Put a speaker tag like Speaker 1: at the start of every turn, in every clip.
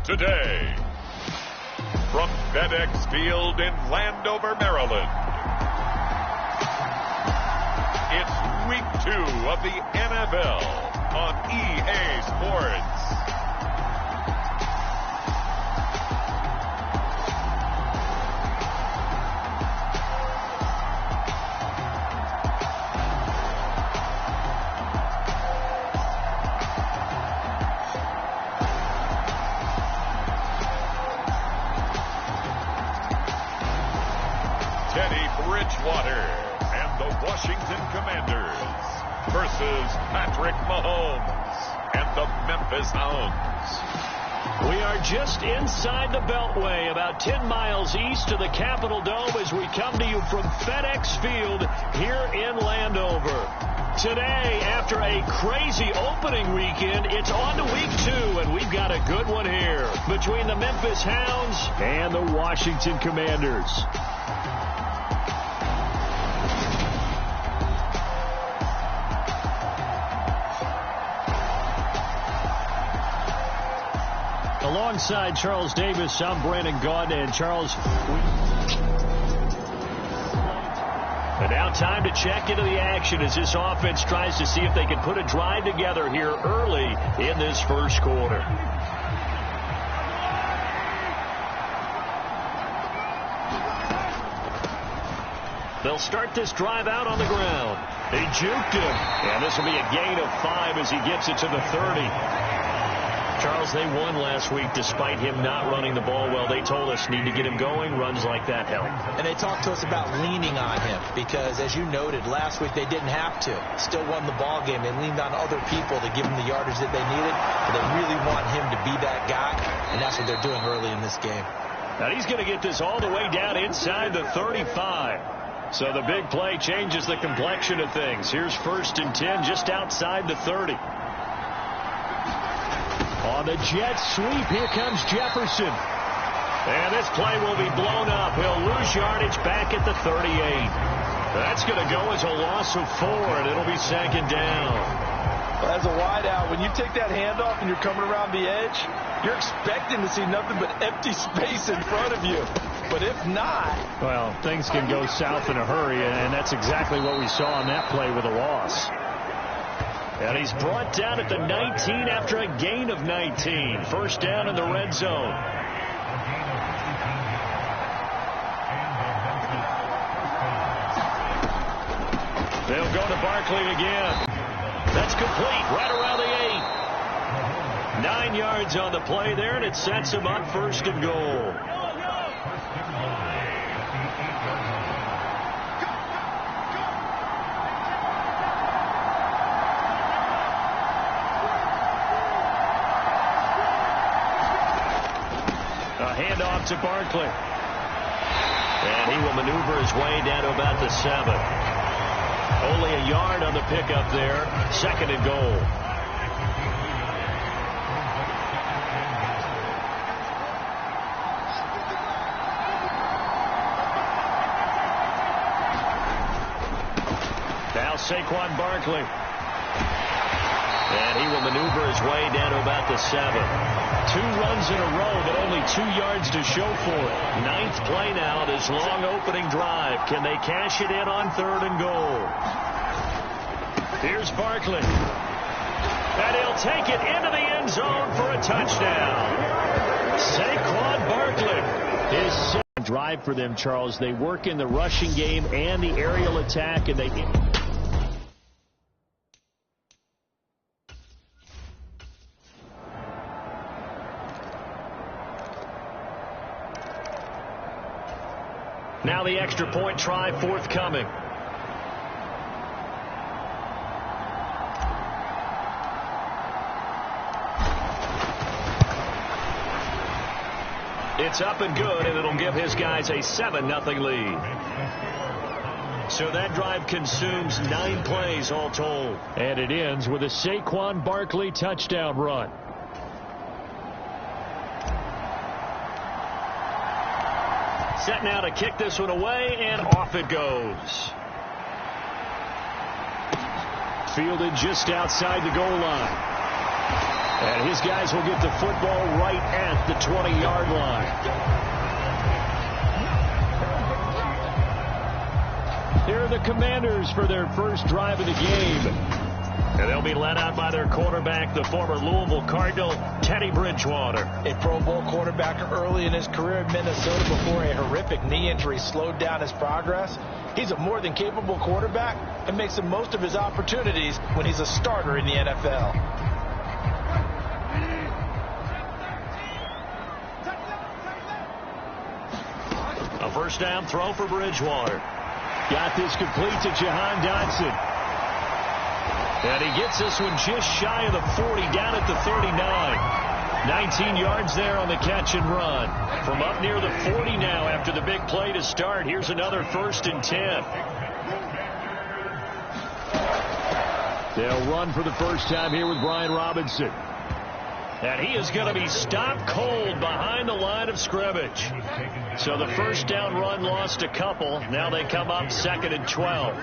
Speaker 1: today. From FedEx Field in Landover, Maryland, it's Week 2 of the NFL on EA Sports. Bridgewater and the Washington Commanders versus Patrick Mahomes and the Memphis Hounds.
Speaker 2: We are just inside the Beltway, about 10 miles east of the Capitol Dome as we come to you from FedEx Field here in Landover. Today, after a crazy opening weekend, it's on to Week 2, and we've got a good one here between the Memphis Hounds and the Washington Commanders. Alongside Charles Davis, I'm Brandon Gaudin, and Charles. And now time to check into the action as this offense tries to see if they can put a drive together here early in this first quarter. They'll start this drive out on the ground. They juked him, and this will be a gain of 5 as he gets it to the 30. Charles, they won last week despite him not running the ball well. They told us need to get him going. Runs like that help.
Speaker 3: And they talked to us about leaning on him because, as you noted, last week they didn't have to. Still won the ball game. They leaned on other people to give them the yardage that they needed. But they really want him to be that guy, and that's what they're doing early in this game.
Speaker 2: Now he's going to get this all the way down inside the 35. So the big play changes the complexion of things. Here's 1st and 10 just outside the 30. On the jet sweep, here comes Jefferson. And this play will be blown up. He'll lose yardage back at the 38. That's going to go as a loss of 4, and it'll be 2nd down.
Speaker 4: Well, as a wideout, when you take that handoff and you're coming around the edge, you're expecting to see nothing but empty space in front of you. But if not...
Speaker 2: Well, things can go south in a hurry, and that's exactly what we saw on that play with a loss. And he's brought down at the 19 after a gain of 19. 1st down in the red zone. They'll go to Barkley again. That's complete right around the 8. 9 yards on the play there, and it sets him up 1st and goal. Handoff to Barkley. And he will maneuver his way down to about the 7. Only a yard on the pickup there. 2nd and goal. Now Saquon Barkley. And he will maneuver his way down to about the 7. 2 runs in a row, but only 2 yards to show for it. 9th play now, this long opening drive. Can they cash it in on 3rd and goal? Here's Barkley. And he'll take it into the end zone for a touchdown. Saquon Barkley. His 2nd drive for them, Charles. They work in the rushing game and the aerial attack, and they... Now the extra point try forthcoming. It's up and good, and it'll give his guys a 7-0 lead. So that drive consumes 9 plays all told. And it ends with a Saquon Barkley touchdown run. Set now to kick this one away, and off it goes. Fielded just outside the goal line. And his guys will get the football right at the 20-yard line. Here are the Commanders for their first drive of the game. And they'll be led out by their quarterback, the former Louisville Cardinal, Teddy Bridgewater.
Speaker 3: A Pro Bowl quarterback early in his career in Minnesota before a horrific knee injury slowed down his progress. He's a more than capable quarterback and makes the most of his opportunities when he's a starter in the NFL.
Speaker 2: A first down throw for Bridgewater. Got this complete to Jahan Dotson. And he gets this one just shy of the 40, down at the 39. 19 yards there on the catch and run. From up near the 40 now after the big play to start. Here's another 1st and 10. They'll run for the first time here with Brian Robinson. And he is going to be stopped cold behind the line of scrimmage. So the first down run lost a couple. Now they come up 2nd and 12.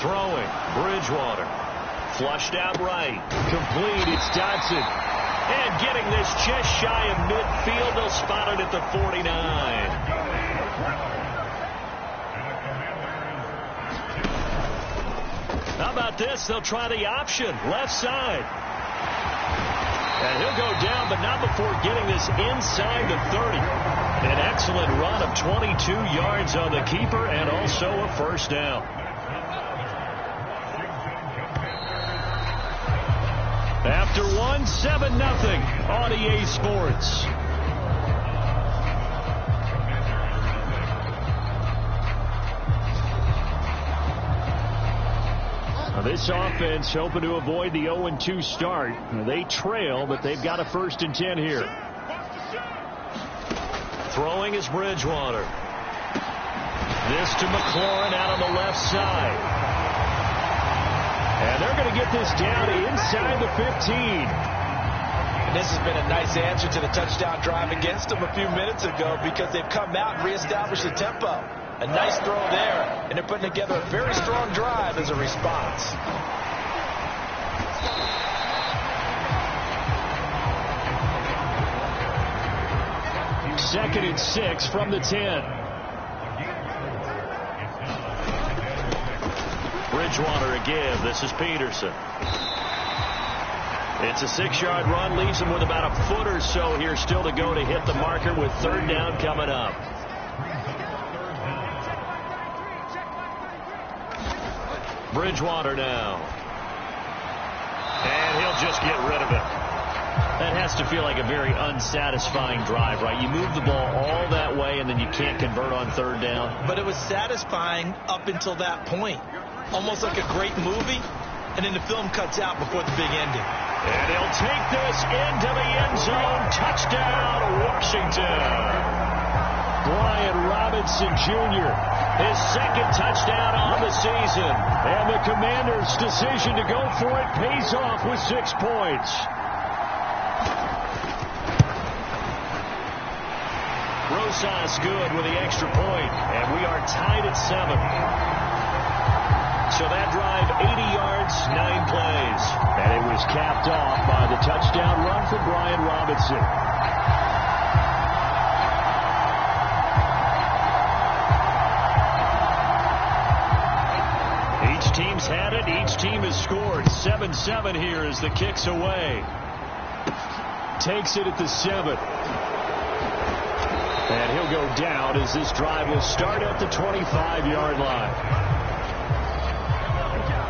Speaker 2: Throwing, Bridgewater. Flushed out right. Complete, it's Dotson. And getting this just shy of midfield. They'll spot it at the 49. How about this? They'll try the option. Left side. And he'll go down, but not before getting this inside the 30. An excellent run of 22 yards on the keeper and also a first down. After 7-0 on EA Sports. This offense hoping to avoid the 0-2 start. They trail, but they've got a 1st and 10 here. Throwing is Bridgewater. This to McLaurin out on the left side. And they're going to get this down inside the 15.
Speaker 3: And this has been a nice answer to the touchdown drive against them a few minutes ago because they've come out and reestablished the tempo. A nice throw there, and they're putting together a very strong drive as a response.
Speaker 2: Second and 6 from the 10. Bridgewater a give. This is Peterson. It's a 6-yard run. Leaves him with about a foot or so here still to go to hit the marker with 3rd down coming up. Bridgewater now. And he'll just get rid of it. That has to feel like a very unsatisfying drive, right? You move the ball all that way and then you can't convert on 3rd down.
Speaker 3: But it was satisfying up until that point. Almost like a great movie, and then the film cuts out before the big ending.
Speaker 2: And he'll take this into the end zone. Touchdown, Washington. Brian Robinson Jr., his 2nd touchdown on the season. And the Commanders' decision to go for it pays off with 6 points. Rosas good with the extra point. And we are tied at 7. So that drive, 80 yards, 9 plays. And it was capped off by the touchdown run for Brian Robinson. Each team's had it. Each team has scored. 7-7 here as the kick's away. Takes it at the 7. And he'll go down as this drive will start at the 25-yard line.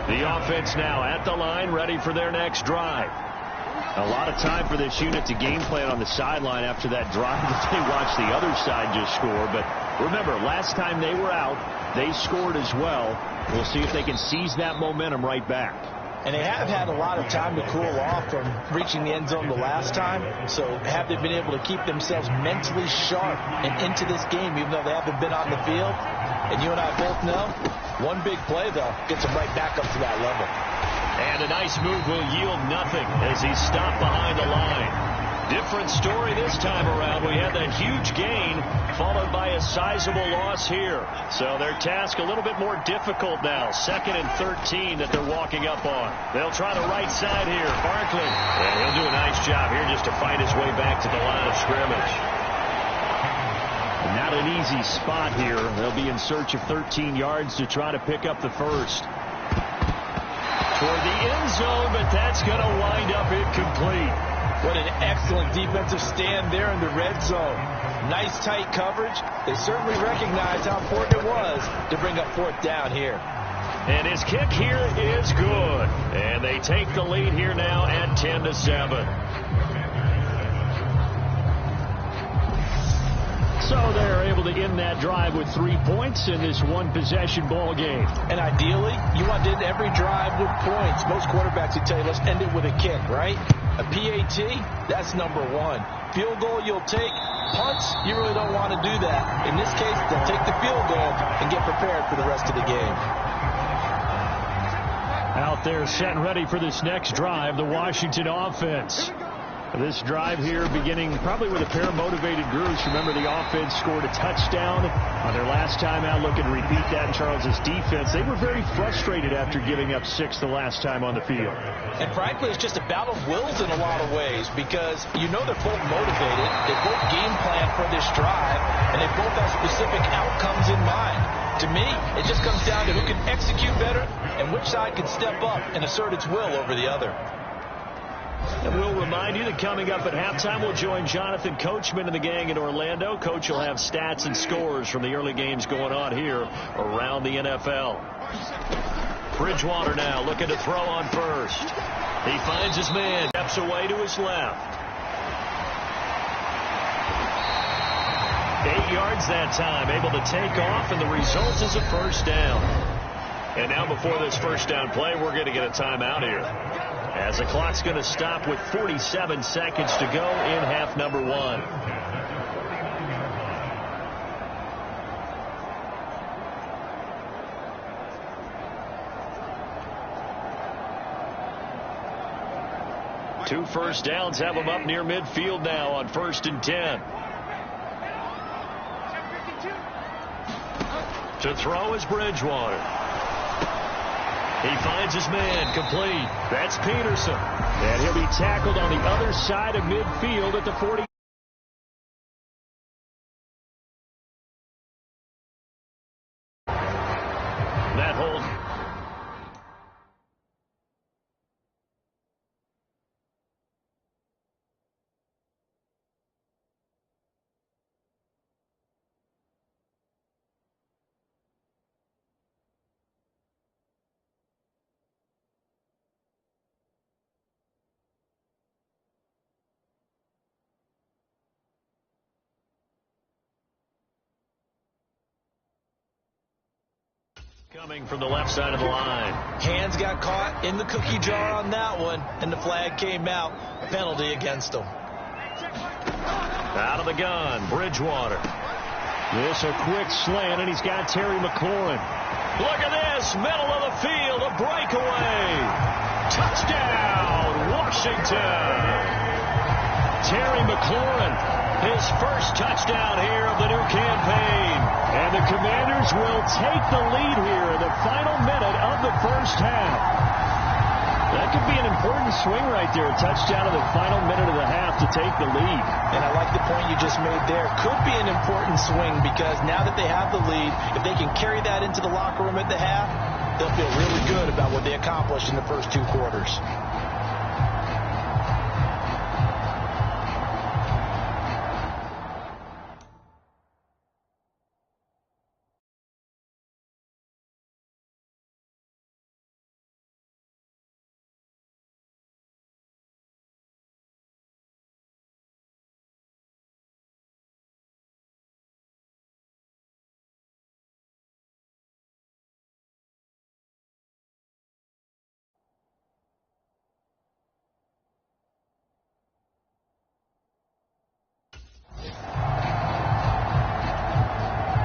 Speaker 2: The offense now at the line, ready for their next drive. A lot of time for this unit to game plan on the sideline after that drive that they watched the other side just score. But remember, last time they were out, they scored as well. We'll see if they can seize that momentum right back.
Speaker 3: And they have had a lot of time to cool off from reaching the end zone the last time. So have they been able to keep themselves mentally sharp and into this game, even though they haven't been on the field? And you and I both know, one big play, though, gets them right back up to that level.
Speaker 2: And a nice move will yield nothing as he's stopped behind the line. Different story this time around. We had that huge gain followed by a sizable loss here. So their task a little bit more difficult now. 2nd and 13 that they're walking up on. They'll try the right side here. Barkley. And he'll do a nice job here just to fight his way back to the line of scrimmage. Not an easy spot here. They'll be in search of 13 yards to try to pick up the first. Toward the end zone, but that's going to wind up incomplete.
Speaker 4: What an excellent defensive stand there in the red zone. Nice tight coverage. They certainly recognize how important it was to bring up 4th down here.
Speaker 2: And his kick here is good. And they take the lead here now at 10-7. So they're able to end that drive with 3 points in this one-possession ball game.
Speaker 4: And ideally, you want to end every drive with points. Most quarterbacks would tell you, let's end it with a kick, right? A PAT, that's number 1. Field goal you'll take. Punts, you really don't want to do that. In this case, they'll take the field goal and get prepared for the rest of the game.
Speaker 2: Out there set and ready for this next drive, the Washington offense. This drive here beginning probably with a pair of motivated groups. Remember, the offense scored a touchdown on their last time out. Looking to repeat that in Charles's defense. They were very frustrated after giving up 6 the last time on the field.
Speaker 4: And frankly, it's just a battle of wills in a lot of ways because you know they're both motivated. They both game plan for this drive, and they both have specific outcomes in mind. To me, it just comes down to who can execute better and which side can step up and assert its will over the other.
Speaker 2: And we'll remind you that coming up at halftime, we'll join Jonathan Coachman and the gang in Orlando. Coach will have stats and scores from the early games going on here around the NFL. Bridgewater now looking to throw on first. He finds his man, steps away to his left. 8 yards that time, able to take off, and the result is a first down. And now before this first down play, we're going to get a timeout here, as the clock's going to stop with 47 seconds to go in half number 1. Two first downs have them up near midfield now on 1st and 10. To throw is Bridgewater. He finds his man, complete. That's Peterson. And he'll be tackled on the other side of midfield at the 40. That hold. Coming from the left side of the line.
Speaker 4: Hands got caught in the cookie jar on that one, and the flag came out. A penalty against them.
Speaker 2: Out of the gun, Bridgewater. This a quick slant, and he's got Terry McLaurin. Look at this, middle of the field, a breakaway. Touchdown, Washington. Terry McLaurin, his first touchdown here of the new campaign. And the Commanders will take the lead here in the final minute of the first half. That could be an important swing right there. A touchdown in the final minute of the half to take the lead.
Speaker 4: And I like the point you just made there. Could be an important swing because now that they have the lead, if they can carry that into the locker room at the half, they'll feel really good about what they accomplished in the first 2 quarters.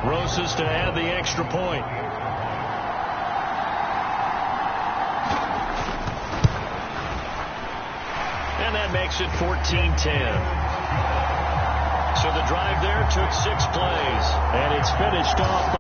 Speaker 2: Rosas to add the extra point. And that makes it 14-10. So the drive there took 6 plays. And it's finished off